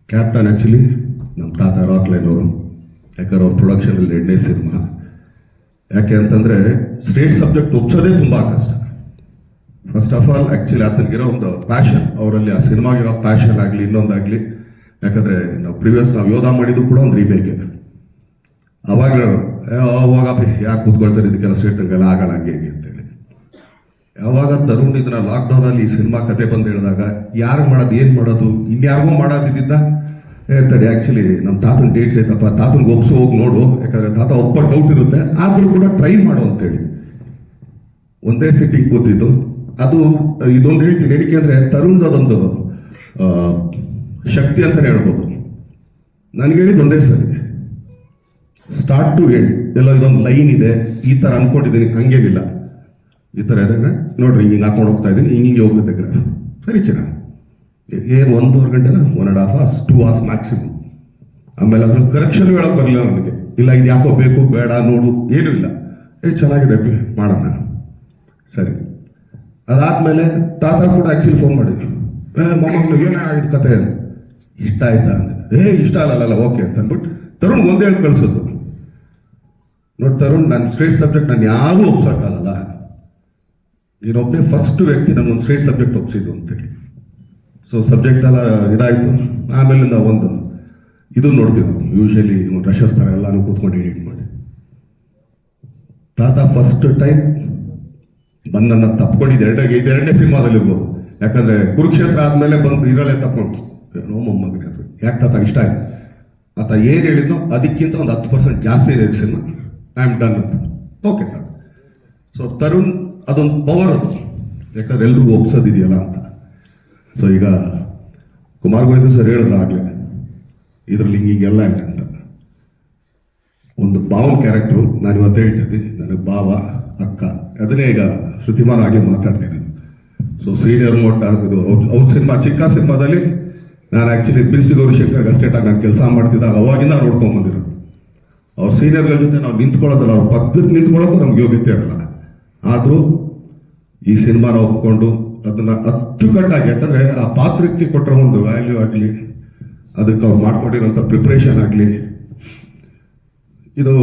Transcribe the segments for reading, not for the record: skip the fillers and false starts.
Captain actually ನಮ್ಮ ತಾತ ರಾಕ್ಲೈನ್ ಅವರು. ಯಾಕಂದ್ರೆ ಅವ್ರ ಪ್ರೊಡಕ್ಷನಲ್ಲಿ 2ನೇ ಸಿನಿಮಾ. ಯಾಕೆ ಅಂತಂದರೆ ಸ್ಟೇಟ್ ಸಬ್ಜೆಕ್ಟ್ ಒಪ್ಸೋದೇ ತುಂಬ ಕಷ್ಟ. ಫಸ್ಟ್ ಆಫ್ ಆಲ್ ಆ್ಯಕ್ಚುಲಿ ಆತನಿಗಿರೋ ಒಂದು ಪ್ಯಾಷನ್, ಅವರಲ್ಲಿ ಆ ಸಿನಿಮಾಗಿರೋ ಪ್ಯಾಷನ್ ಆಗಲಿ ಇನ್ನೊಂದಾಗಲಿ. ಯಾಕಂದರೆ ನಾವು ಯೋಧ ಮಾಡಿದ್ದು ಕೂಡ ಒಂದು ರೀಮೇಕೆ. ಅವಾಗಲೇ ಅವಾಗ ಯಾಕೆ ಕೂತ್ಕೊಳ್ತಾರೆ ಇದಕ್ಕೆಲ್ಲ ಸ್ಟೇಟ್ಗೆಲ್ಲ ಆಗಲ್ಲ ಹಂಗೆ ಹೇಗೆ ಅಂತೇಳಿ. ಯಾವಾಗ ತರುಣ್ ಇದನ್ನ ಲಾಕ್ಡೌನಲ್ಲಿ ಈ ಸಿನಿಮಾ ಕತೆ ಬಂದು ಹೇಳಿದಾಗ ಯಾರು ಮಾಡೋದು ಏನು ಮಾಡೋದು ಇನ್ಯಾರಿಗೋ ಮಾಡೋದಿದ್ದ ಹೇಳ್ತಾಳೆ. ಆ್ಯಕ್ಚುಲಿ ನಮ್ಮ ತಾತನ ಡೇಟ್ಸ್ ಐತಪ್ಪ, ತಾತನಿಗೆ ಒಪ್ಸು ಹೋಗಿ ನೋಡು, ಯಾಕಂದರೆ ತಾತ ಒಪ್ಪ ಡೌಟ್ ಇರುತ್ತೆ, ಆದರೂ ಕೂಡ ಟ್ರೈ ಮಾಡು ಅಂತೇಳಿ ಒಂದೇ ಸಿಟಿಗೆ ಕೂತಿದ್ದು. ಅದು ಇದೊಂದು ಹೇಳ್ತೀನಿ ಏನಕ್ಕೆ ಅಂದರೆ ತರುಣ್ದದೊಂದು ಶಕ್ತಿ ಅಂತಲೇ ಹೇಳ್ಬೋದು. ನನಗೆ ಹೇಳಿದ್ದು ಒಂದೇ ಸರಿ, ಸ್ಟಾರ್ಟ್ ಟು ಎಂಡ್ ಎಲ್ಲ ಇದೊಂದು ಲೈನ್ ಇದೆ, ಈ ಥರ ಅಂದ್ಕೊಂಡಿದ್ದೀನಿ, ಹಂಗೇನಿಲ್ಲ. ಈ ಥರ ಇದ್ದಾಗ ನೋಡ್ರಿ ಹಿಂಗೆ ಹಾಕೊಂಡು ಹೋಗ್ತಾ ಇದ್ದೀನಿ, ಹಿಂಗೆ ಹೋಗುತ್ತೆ ಗ್ರಾಫ್. ಸರಿ ಚೆನ್ನಾಗಿ ಏನು 1.5 ಗಂಟೆನ 1.5 hours 2 hours ಮ್ಯಾಕ್ಸಿಮಮ್. ಆಮೇಲೆ ಅದ್ರಲ್ಲಿ ಕರೆಕ್ಷನ್ ಹೇಳೋಕೆ ಬರಲಿಲ್ಲ ನನಗೆ. ಇಲ್ಲ ಇದು ಯಾಕೋ ಬೇಕು ಬೇಡ ನೋಡು ಏನೂ ಇಲ್ಲ, ಚೆನ್ನಾಗಿದೆ ಮಾಡೋಣ ಸರಿ. ಅದಾದಮೇಲೆ ತಾತ ಕೂಡ ಆ್ಯಕ್ಚುಲಿ ಫೋನ್ ಮಾಡಿದ್ರು, ಮೊಮ್ಮಗಳು ಏನಾಗಿದ್ದು ಕತೆ ಅಂತ. ಇಷ್ಟ ಆಯ್ತಾ ಅಂದ್ರೆ ಇಷ್ಟ ಅಲ್ಲ ಓಕೆ ಅಂತ ಅಂದ್ಬಿಟ್ಟು ತರುಣ್ ಒಂದೇ ಹೇಳಿ ಕಳಿಸೋದು. ನೋಡಿ ತರುಣ್, ನನ್ನ ಸ್ಟೇಟ್ ಸಬ್ಜೆಕ್ಟ್ ನಾನು ಯಾರೂ ಒಪ್ಸೋಕ್ಕಾಗಲ್ಲ, ನೀನೊಬ್ಬನೇ ಫಸ್ಟ್ ವ್ಯಕ್ತಿ ನನಗೊಂದು ಸ್ಟೇಟ್ ಸಬ್ಜೆಕ್ಟ್ ಒಪ್ಸಿದ್ದು ಅಂತೇಳಿ. ಸೊ ಸಬ್ಜೆಕ್ಟ್ ಎಲ್ಲ ಇದಾಯಿತು. ಆಮೇಲೆ ನಾವು ಒಂದು ಇದು ನೋಡ್ತೀವಿ ನಾವು ಯೂಶಲಿ ಒಂದು ರಶಸ್ ಥರ ಎಲ್ಲಾನು ಕೂತ್ಕೊಂಡು ಎಡಿಟ್ ಮಾಡಿ. ತಾತ ಫಸ್ಟ್ ಟೈಮ್ ಬಂದು ನನ್ನ ತಪ್ಕೊಂಡಿದ್ದು 2ನೇ ಸಿನಿಮಾದಲ್ಲಿ ಇರ್ಬೋದು. ಯಾಕಂದರೆ ಕುರುಕ್ಷೇತ್ರ ಆದಮೇಲೆ ಬಂದು ಇರಲ್ಲೇ ತಪ್ಕೊಂಡು ಏನೋ ಮೊಮ್ಮಗನೇ ಅದು ಯಾಕೆ ತಾತ ಇಷ್ಟ ಆಯ್ತು. ಆತ ಏನು ಹೇಳಿದ್ನೋ ಅದಕ್ಕಿಂತ ಒಂದು 10% ಜಾಸ್ತಿ ಇದೆ ಸಿನಿಮಾ, ಐ ಆಮ್ ಡನ್ ಅಂತ. ಓಕೆ ತಾತ. ಸೊ ತರುಣ್ ಅದೊಂದು ಪವರ್ ಅದು, ಯಾಕಂದ್ರೆ ಎಲ್ರಿಗೂ ಒಪ್ಸೋದಿದೆಯಲ್ಲ ಅಂತ. ಸೊ ಈಗ ಕುಮಾರ್ ಗೋವಿಂದ ಸರ್ ಹೇಳಿದ್ರು ಆಗಲೇ ಇದರಲ್ಲಿ ಹಿಂಗೆಲ್ಲ ಇದೆ ಅಂತ. ಒಂದು ಭಾವನ ಕ್ಯಾರೆಕ್ಟ್ರು ನಾನು ಇವತ್ತು ಹೇಳ್ತಿದ್ದೀನಿ, ನನಗೆ ಭಾವ ಅಕ್ಕ ಅದನ್ನೇ ಈಗ ಶ್ರುತಿಮಾನ್ ಆಗಿ ಮಾತಾಡ್ತಿದ್ದೀನಿ. ಸೊ ಸೀನಿಯರ್ ಮೋಟ್ ಆಗೋದು ಅವ್ರ ಸಿನಿಮಾ ಚಿಕ್ಕ ಸಿನಿಮಾದಲ್ಲಿ ನಾನು ಆ್ಯಕ್ಚುಲಿ ಬಿಸಿ ಗೌರಿಶಂಕರ್ಗೆ ಅಷ್ಟೇಟಾಗಿ ನಾನು ಕೆಲಸ ಮಾಡ್ತಿದ್ದಾಗ ಅವಾಗಿಂದ ನೋಡ್ಕೊಂಬಂದಿರೋದು. ಅವ್ರ ಸೀನಿಯರ್ಗಳ ಜೊತೆ ನಾವು ನಿಂತ್ಕೊಳ್ಳೋದಲ್ಲ, ಅವ್ರ ಪಕ್ಕದಲ್ಲಿ ನಿಂತ್ಕೊಳ್ಳೋಕ್ಕೂ ನಮ್ಗೆ ಯೋಗ್ಯತೆ ಇರಲ್ಲ. ಆದರೂ ಈ ಸಿನಿಮಾನ ಒಪ್ಕೊಂಡು ಅದನ್ನು ಅಚ್ಚುಕಟ್ಟಾಗಿ, ಯಾಕಂದರೆ ಆ ಪಾತ್ರಕ್ಕೆ ಕೊಟ್ಟಿರೋ ಒಂದು ವ್ಯಾಲ್ಯೂ ಆಗಲಿ, ಅದಕ್ಕೆ ಅವ್ರು ಮಾಡ್ಕೊಂಡಿರೋಂಥ ಪ್ರಿಪ್ರೇಷನ್ ಆಗಲಿ, ಇದು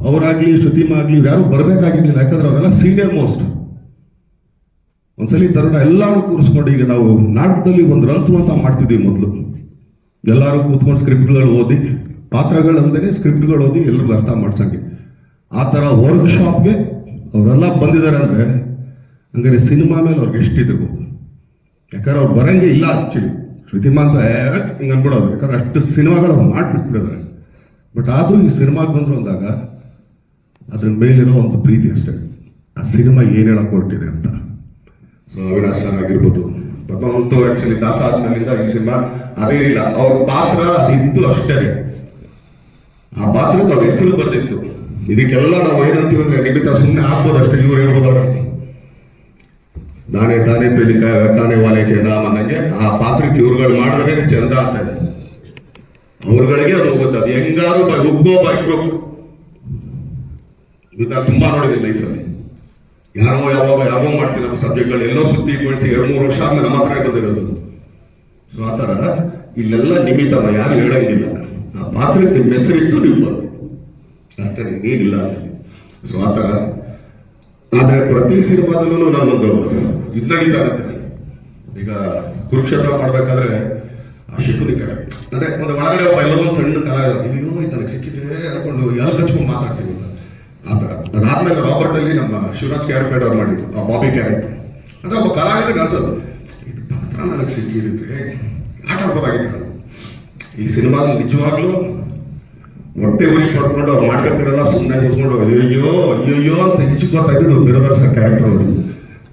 ಅವರಾಗಲಿ ಶ್ರುತಿಮಾ ಆಗಲಿ ಇವ್ರು ಯಾರು ಬರಬೇಕಾಗಿರ್ಲಿಲ್ಲ. ಯಾಕಂದ್ರೆ ಅವರೆಲ್ಲ ಸೀನಿಯರ್ ಮೋಸ್ಟ್. ಒಂದ್ಸಲಿ ತರುಣ ಎಲ್ಲರೂ ಕೂರಿಸ್ಕೊಂಡು, ಈಗ ನಾವು ನಾಟಕದಲ್ಲಿ ಒಂದು ರಂತು ಅಂತ ಮಾಡ್ತಿದ್ದೀವಿ ಮೊದಲು, ಎಲ್ಲರೂ ಕೂತ್ಕೊಂಡು ಸ್ಕ್ರಿಪ್ಟ್ಗಳು ಓದಿ, ಪಾತ್ರಗಳಲ್ಲದೇ ಸ್ಕ್ರಿಪ್ಟ್ಗಳು ಓದಿ ಎಲ್ಲರಿಗೂ ಅರ್ಥ ಮಾಡ್ಸಂಗೆ. ಆ ಥರ ವರ್ಕ್ಶಾಪ್ಗೆ ಅವರೆಲ್ಲ ಬಂದಿದ್ದಾರೆ ಅಂದರೆ ಹಂಗಾರೆ ಸಿನಿಮಾ ಮೇಲೆ ಅವ್ರಿಗೆ ಎಷ್ಟಿದಿರ್ಬೋದು. ಯಾಕಂದ್ರೆ ಅವ್ರು ಬರಂಗೆ ಇಲ್ಲ ಆ್ಯಕ್ಚುಲಿ ಶ್ರುತಿಮಾ ಅಂತ ಹಿಂಗೆ ಅನ್ಬಿಡೋದು, ಯಾಕಂದ್ರೆ ಅಷ್ಟು ಸಿನಿಮಾಗಳು ಅವ್ರು ಮಾಡಿಬಿಟ್ಬಿಟ್ಟಿದ್ದಾರೆ. ಬಟ್ ಆದರೂ ಈ ಸಿನಿಮಾಗೆ ಬಂದರು ಅಂದಾಗ ಅದ್ರ ಮೇಲಿರೋ ಒಂದು ಪ್ರೀತಿ ಅಷ್ಟೇ, ಆ ಸಿನಿಮಾ ಏನು ಹೇಳಕ್ಕೆ ಹೊರಟಿದೆ ಅಂತ. ಸೊ ಅವಿನಾಶ್ ಸರ್ ಆಗಿರ್ಬೋದು, ಪದ್ಮವಂತು ಆ್ಯಕ್ಚುಲಿ ದಾಸ ಆದ್ಮೇಲಿಂದ ಈ ಸಿನಿಮಾ ಅದೇನಿಲ್ಲ, ಅವ್ರ ಪಾತ್ರ ಅದಿತ್ತು ಅಷ್ಟೇ. ಆ ಪಾತ್ರಕ್ಕೆ ಅವ್ರ ಹೆಸರು ಬರ್ದಿತ್ತು. ಇದಕ್ಕೆಲ್ಲ ನಾವು ಏನಂತೀವಿ ಅಂದರೆ ನಿಮಿತ್ತ ಸುಮ್ಮನೆ ಆಗ್ಬೋದು ಅಷ್ಟೇ, ಇವ್ರು ಹೇಳ್ಬೋದು ಅವ್ರ ದಾನೆ ದಾನೆ ಪೇಲಿ ಕಾನೆ ವಾಲೆಗೆ ನಾಮ ಅನ್ನಂಗೆ ಆ ಪಾತ್ರಕ್ಕೆ ಇವ್ರುಗಳು ಮಾಡಿದ್ರೆ ಚಂದ ಆಗ್ತದೆ, ಅವ್ರಗಳಿಗೆ ಅದು ಹೋಗುತ್ತೆ. ಅದು ಹೆಂಗಾರು ಉಗ್ಗೋ ಬೈಕ್ರೋ ನಾನು ತುಂಬ ನೋಡಿದ್ದೀನಿ ಲೈಫಲ್ಲಿ. ಯಾವಾಗ ಮಾಡ್ತೀನಿ ನಮ್ಮ ಸಬ್ಜೆಕ್ಟ್ಗಳು ಎಲ್ಲೋ ಸುತ್ತಿ ಬೆಳೆಸಿ 2-3 ವರ್ಷ ಆದ್ಮೇಲೆ ನಮ್ಮ ಹತ್ರ ಬಂದಿರೋದು. ಸೊ ಆ ಥರ ಇಲ್ಲೆಲ್ಲ ನಿಮಿತ್ತ ಯಾರು ಹೇಳಂಗಿಲ್ಲ, ಆ ಪಾತ್ರಕ್ಕೆ ನಿಮ್ಮ ಹೆಸರಿತ್ತು ನೀವು ಬಂದು ಅಷ್ಟೇ, ಏನಿಲ್ಲ. ಸೊ ಆ ಥರ. ಆದರೆ ಪ್ರತಿ ಸಿನಿಮಾದಲ್ಲೂ ನಾನೊಂದು ಇದು ನಡೀತಾ ಇರುತ್ತೆ. ಈಗ ಕುರುಕ್ಷೇತ್ರ ಮಾಡಬೇಕಾದ್ರೆ ಆ ಶಿಖುನಿಕ ಅಂದರೆ ಒಂದು ಒಳಗಡೆ ಒಬ್ಬ ಎಲ್ಲೊಂದು ಸಣ್ಣ ಕಲಾ ಅಯ್ಯೋ ಇದು ನನಗೆ ಸಿಕ್ಕಿದ್ರೆ ಅನ್ಕೊಂಡು ಎಲ್ಲ ಹಚ್ಕೊಂಡು ಮಾತಾಡ್ತೀವಿ ಅಂತ. ಆ ಥರ. ಅದಾದ್ಮೇಲೆ ರಾಬರ್ಟಲ್ಲಿ ನಮ್ಮ ಶಿವರಾಜ್ ಕ್ಯಾರೆಕ್ಟರ್ ಅವ್ರು ಮಾಡಿದ್ರು, ಆ ಬಾಬಿ ಕ್ಯಾರೆಕ್ಟರ್. ಅಂದರೆ ಒಬ್ಬ ಕಲಾವಿದಕ್ಕೆ ಅನ್ಸೋದು ಇದು ಪಾತ್ರ ನನಗೆ ಸಿಕ್ಕಿದ್ರೆ ಆಟ ಆಡ್ಬೋದಾಗಿತ್ತು. ಈ ಸಿನಿಮಾದಲ್ಲಿ ನಿಜವಾಗ್ಲೂ ಹೊಟ್ಟೆ ಉರಿಸಿ ಪಡ್ಕೊಂಡು ಅವ್ರು ಮಾಡ್ಕೊತಿರಲ್ಲ, ಸುಮ್ಮನೆ ಕೂತ್ಕೊಂಡು ಅಯ್ಯೋ ಅಂತ ಹೆಚ್ಚಿಗೆ ಬರ್ತಾ ಇದ್ದು ಬಿರೋದರ್ ಸರ್ ಕ್ಯಾರೆಕ್ಟರ್ ನೋಡಿ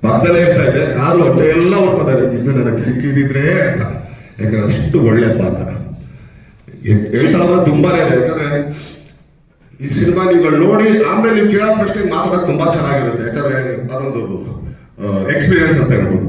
ಪಕ್ಕದಲ್ಲೇ ಇರ್ತಾ ಇದೆ. ಆದ್ರೂ ಹೊಟ್ಟೆ ಎಲ್ಲ ಹೊರ್ಕೋತಾರೆ, ಇದು ನನಗೆ ಸಿಕ್ಕಿದ್ರೆ ಅಂತ. ಯಾಕಂದ್ರೆ ಅಷ್ಟು ಒಳ್ಳೆ ಪಾತ್ರ ಹೇಳ್ತಾ ಹೋದ್ರೆ ತುಂಬಾನೇ ಇದೆ. ಯಾಕಂದ್ರೆ ಈ ಸಿನಿಮಾ ನೀವುಗಳು ನೋಡಿ ಆಮೇಲೆ ನೀವು ಕೇಳೋ ಪ್ರಶ್ನೆ ಮಾತಾಡೋದು ತುಂಬಾ ಚೆನ್ನಾಗಿರುತ್ತೆ. ಯಾಕಂದ್ರೆ ಅದೊಂದು ಎಕ್ಸ್ಪೀರಿಯನ್ಸ್ ಅಂತ ಹೇಳ್ಬೋದು.